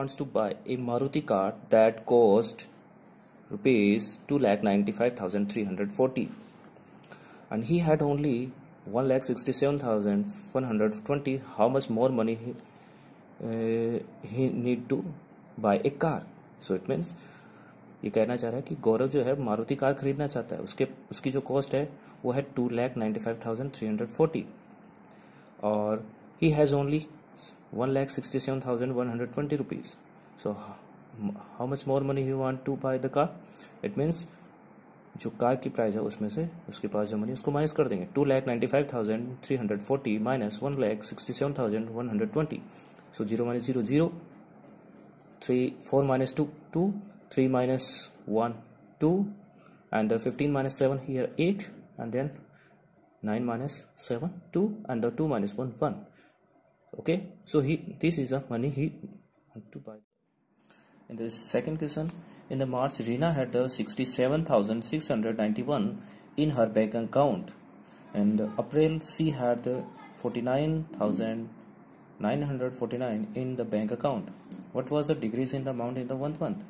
wants to buy a Maruti car that cost rupees 2,95,340 and he had only 1,67,120. How much more money he need to buy a car? So it means ये कहना चाह रहा है कि गौरव जो है Maruti car खरीदना चाहता है, उसकी जो कॉस्ट है वो है 2,95,340 और he has only 1,67,120 rupees. So how much more money he want to buy the car? It means जो कार की प्राइस है उसमें से उसके पास जो मनी उसको माइनस कर देंगे. 2,95,340 minus 1,67,120. So 0 minus 0 0, 3 4 minus 2 2, 3 minus 1 2, and the 15 minus 7 here 8, and then 9 minus 7 2, and the 2 minus 1 1. Okay, so this is the money he want to buy. In the second question, in the March, Reena had the 67,691 in her bank account, and April she had the 49,949 in the bank account. What was the decrease in the amount in the one month?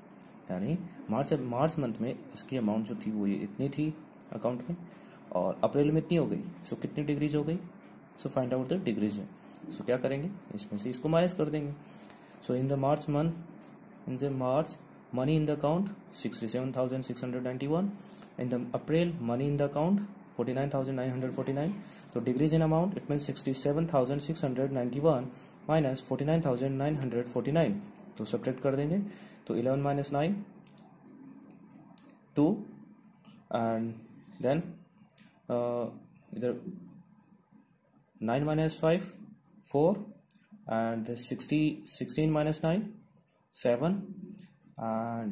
यानी March month में इसकी amount जो थी वो ये इतनी थी account में और अप्रैल में इतनी हो गई. सो कितनी डिक्रीज हो गई? So find out the decrease. So क्या करेंगे, इसमें से इसको माइनस कर देंगे. So in the March money in the account 67,691, in the April money in the account 49,949. So decrease in amount, it means 67,691 minus 49,949. तो सब्ट्रैक्ट कर देंगे. तो 11 minus 9 2, and then इधर 9 minus 5 4, and 16 minus 9 7, and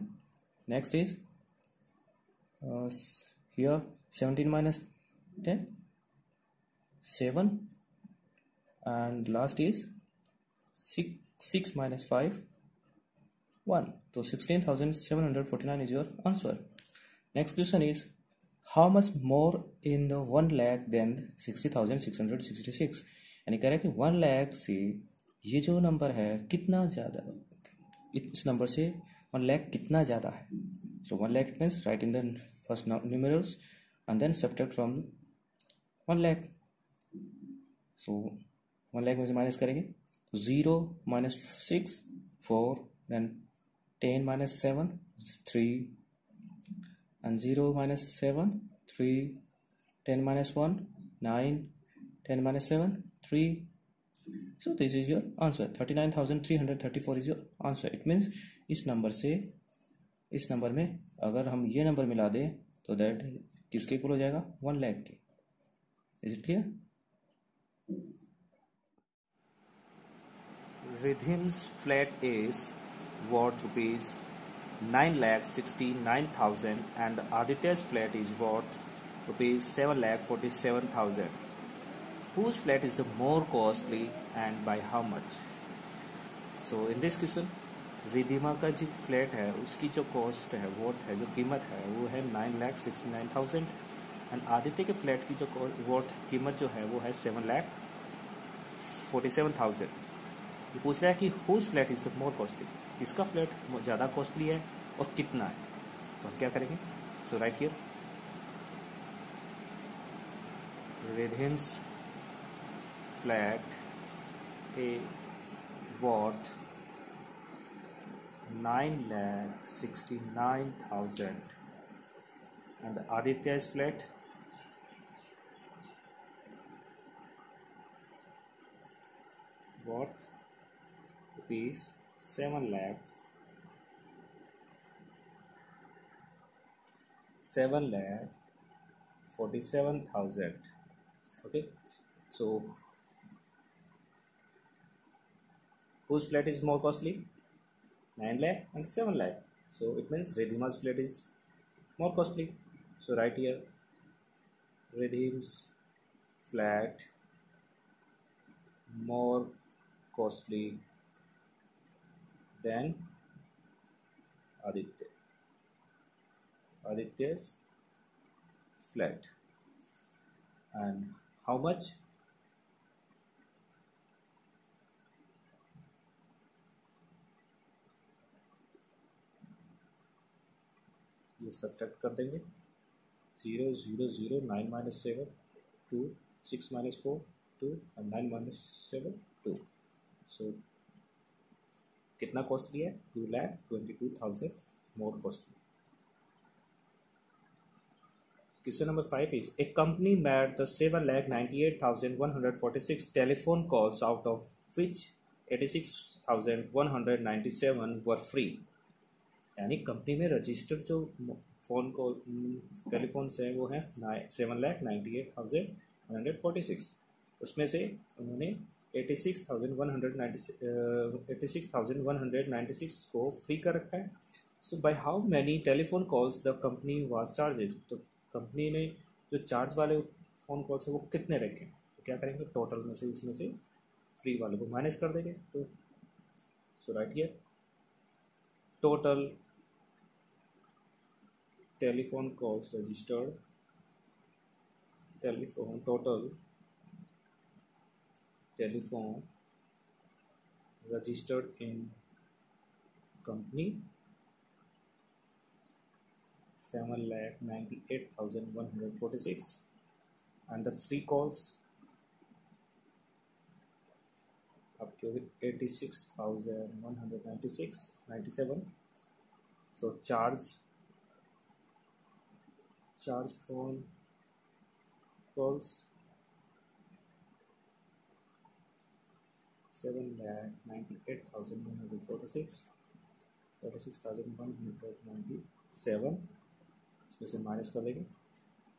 next is here 17 minus 10 7, and last is 6 minus 5 1. So 16,749 is your answer. Next question is, how much more in the 1 lakh than 60,666? यानी कह रहा है कि 1 लाख से ये जो नंबर है कितना ज़्यादा, इस नंबर से 1 lakh कितना ज़्यादा है. So 1 lakh means write in the first numerals and then subtract from 1 lakh. So 1 lakh में से माइनस करेंगे. 0 minus 6 4, then 10 minus 7 3, and 0 minus 7 3, 10 minus 1 9, 10 minus 7 3. So this is your answer. 39,334 is your answer. It means इस number से इस number में अगर हम ये नंबर मिला दें तो दैट किसके इक्वल हो जाएगा? 1 लाख के. Is it clear? Rhythm's flat is worth rupees 9,69,000 and Aditya's flat is worth rupees 7,47,000. Whose flat is the more costly and by how much? So in this question, Ridhima का जो flat है उसकी जो cost है, worth है, जो कीमत है वो है 9,69,000 एंड आदित्य के फ्लैट की जो वर्थ कीमत जो है वो है 7,47,000. ये पूछ रहा है कि whose flat is the more costly, किसका फ्लैट ज़्यादा कॉस्टली है और कितना है. तो हम क्या करेंगे? So right here Ridhim's flat a worth 9,69,000 and the Aditya's flat worth rupees 7,47,000. Okay, so whose flat is more costly? 9 lakh and 7 lakh. So it means Ridhima's flat is more costly. So right here, Ridhim's flat more costly than Aditya's flat. And how much? ये subtract कर देंगे 0 0 0 9 minus 7 2 6 minus 4 2 और 9 minus 7 2। सो कितना costly है 2,22,000 मोर costly. Question number 5 is a company made the 7,98,146 telephone calls, out of which 86,197 were free। यानी company में registered जो phone call telephones हैं वो हैं 7,98,146। उसमें से उन्होंने 86,196 को फ्री कर रखा है। So by how many telephone calls the company was charged, तो कंपनी ने जो चार्ज वाले फ़ोन कॉल्स है वो कितने रखे, तो क्या करेंगे टोटल में से उसमें से फ्री वाले को माइनस कर देंगे। तो so right here total telephone calls registered, total telephone registered in company 7,98,146 and the free calls आपके 86,197। so charge phone calls 7,98,146 36,197 इसमें से माइनस कर देंगे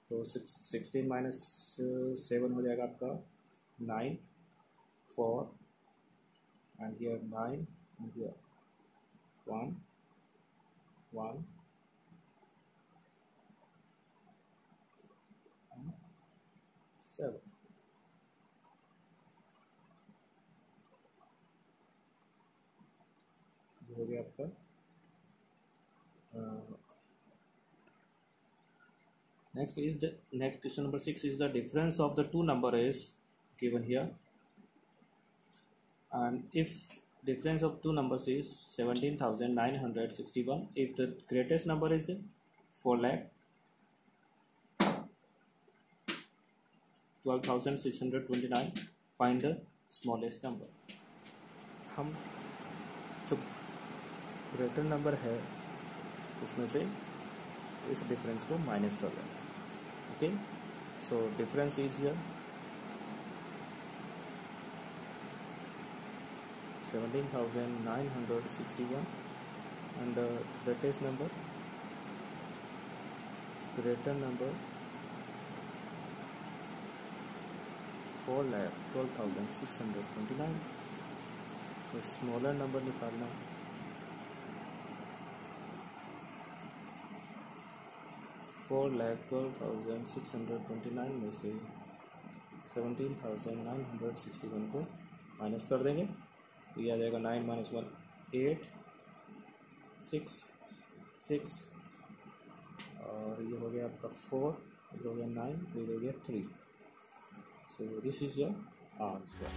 तो 16 माइनस 7 हो जाएगा आपका 9 4 एंड हियर 9 एंड हियर 1 1 7। हो गया आपका next question number 6 is the difference of the two number is given here, and if difference of two numbers is 17,961, if the greatest number is 4,12,629, find the smallest number। हम जो greater number है उसमें से इस difference को minus कर देंगे। Okay so difference is here 17,961 and the greatest number greater number 4,12,629। तो स्मॉलर नंबर निकालना 4,12,629 में से 17,961 को माइनस कर देंगे तो ये आ जाएगा 9 माइनस 1 8 6 6 और ये हो गया आपका 4, ये हो गया 9, ये हो गया 3। So this is your answer.